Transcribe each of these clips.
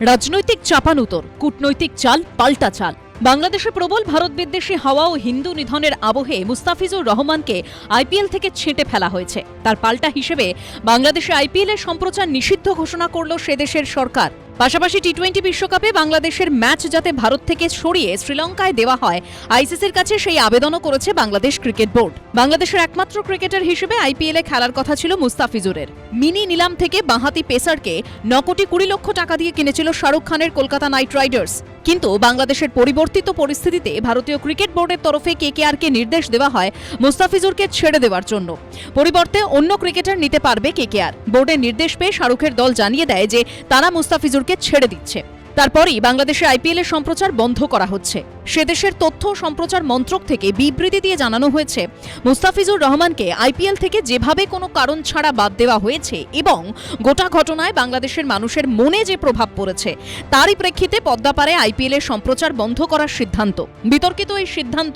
রাজনৈতিক চাপানুতর, কূটনৈতিক চাল পাল্টা চাল। বাংলাদেশে প্রবল ভারত বিদ্বেষী হাওয়া ও হিন্দু নিধনের আবহে মুস্তাফিজুর রহমানকে আইপিএল থেকে ছেঁটে ফেলা হয়েছে। তার পাল্টা হিসেবে বাংলাদেশে আইপিএলের সম্প্রচার নিষিদ্ধ ঘোষণা করল সে দেশের সরকার। পাশাপাশি টি-20 বিশ্বকাপে বাংলাদেশের ম্যাচ যাতে ভারত থেকে সরিয়ে শ্রীলঙ্কায় দেওয়া হয়, আইসিসির কাছে সেই আবেদনও করেছে বাংলাদেশ ক্রিকেট বোর্ড। বাংলাদেশের একমাত্র ক্রিকেটার হিসেবে আইপিএলে খেলার কথা ছিল মুস্তাফিজুরের। মিনি নিলাম থেকে বাঁহাতি পেসারকে 9 কোটি 20 লক্ষ টাকা দিয়ে কিনেছিল শাহরুখ খানের কলকাতা নাইট রাইডার্স। কিন্তু বাংলাদেশের পরিবর্তিত পরিস্থিতিতে ভারতীয় ক্রিকেট বোর্ডের তরফে কেকেআরকে নির্দেশ দেওয়া হয় মুস্তাফিজুরকে ছেড়ে দেওয়ার জন্য। পরিবর্তে অন্য ক্রিকেটার নিতে পারবে কেকেআর। বোর্ডের নির্দেশ পেয়ে শাহরুখের দল জানিয়ে দেয় যে তারা মুস্তাফিজুরকে ছেড়ে দিচ্ছে। তারপরই বাংলাদেশে আইপিএলের সম্প্রচার বন্ধ করা হচ্ছে। সে দেশের তথ্য সম্প্রচার মন্ত্রক থেকে বিবৃতি দিয়ে জানানো হয়েছে, মুস্তাফিজুর রহমানকে আইপিএল থেকে যেভাবে কোনো কারণ ছাড়া বাদ দেওয়া হয়েছে এবং গোটা ঘটনায় বাংলাদেশের মানুষের মনে যে প্রভাব পড়েছে তারই প্রেক্ষিতে পদ্মাপাড়ে আইপিএলের সম্প্রচার বন্ধ করার সিদ্ধান্ত। বিতর্কিত এই সিদ্ধান্ত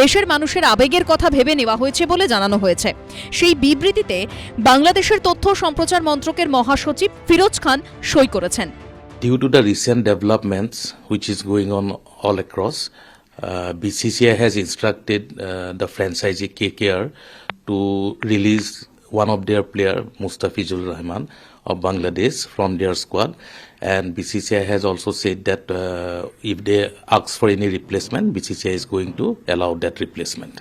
দেশের মানুষের আবেগের কথা ভেবে নেওয়া হয়েছে বলে জানানো হয়েছে। সেই বিবৃতিতে বাংলাদেশের তথ্য সম্প্রচার মন্ত্রকের মহাসচিব ফিরোজ খান সই করেছেন। Due to the recent developments which is going on all across, BCCI has instructed the franchisee KKR to release one of their player, Mustafizur Rahman of Bangladesh, from their squad. And BCCI has also said that if they ask for any replacement, BCCI is going to allow that replacement.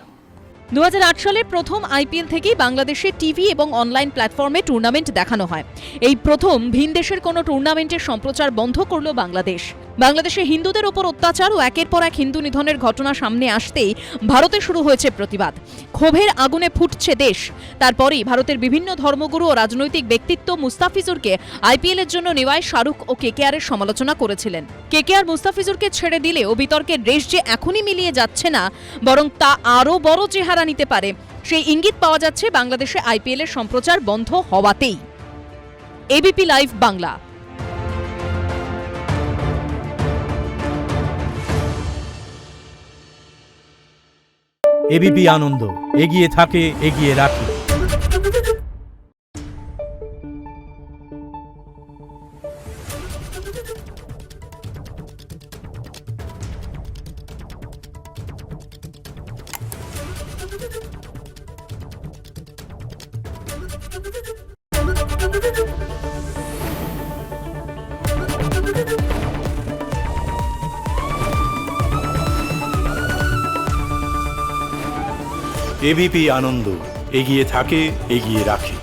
2008 সালে প্রথম IPL থেকেই বাংলাদেশে TV এবং online প্ল্যাটফর্মে tournament দেখানো হয়। এই প্রথম ভিন দেশের কোনো টুর্নামেন্টের সম্প্রচার বন্ধ করল বাংলাদেশ। বাংলাদেশে হিন্দুদের ওপর অত্যাচার ও একের পর এক হিন্দু নিধনের ঘটনা সামনে আসতেই ভারতে শুরু হয়েছে প্রতিবাদ। ক্ষোভের আগুনে ফুটছে দেশ। তারপরেই ভারতের বিভিন্ন ধর্মগুরু ও রাজনৈতিক ব্যক্তিত্ব মুস্তাফিজুরকে আইপিএলের জন্য নেওয়ায় শাহরুখ ও কেকেআরের সমালোচনা করেছিলেন। কেকেআর মুস্তাফিজুরকে ছেড়ে দিলেও বিতর্কের রেশ যে এখনই মিলিয়ে যাচ্ছে না, বরং তা আরও বড় চেহারা নিতে পারে, সেই ইঙ্গিত পাওয়া যাচ্ছে বাংলাদেশে আইপিএলের সম্প্রচার বন্ধ হওয়াতেই। ABP live Bangla. এবিপি আনন্দ এগিয়ে থাকে, এগিয়ে রাখে। এবিপি আনন্দ এগিয়ে থাকে, এগিয়ে রাখে।